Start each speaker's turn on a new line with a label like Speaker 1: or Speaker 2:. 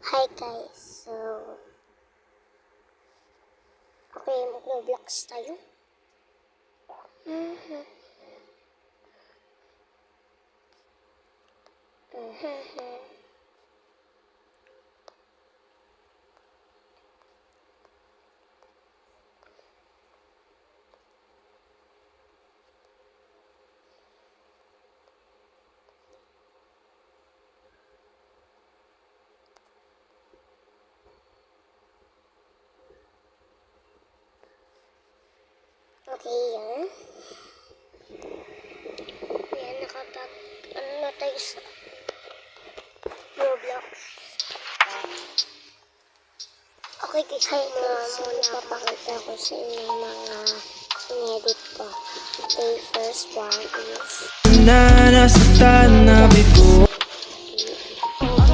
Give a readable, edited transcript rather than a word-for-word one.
Speaker 1: Hi guys, okay, mag-vlogs tayo. Mhm. Mhm. Okay, yan. Yan, nakapag, ano na tayo sa Roblox. Okay guys, muna papakita ko sa inyo mga in-edit ko. Okay, first one is
Speaker 2: na nasaktan na bigo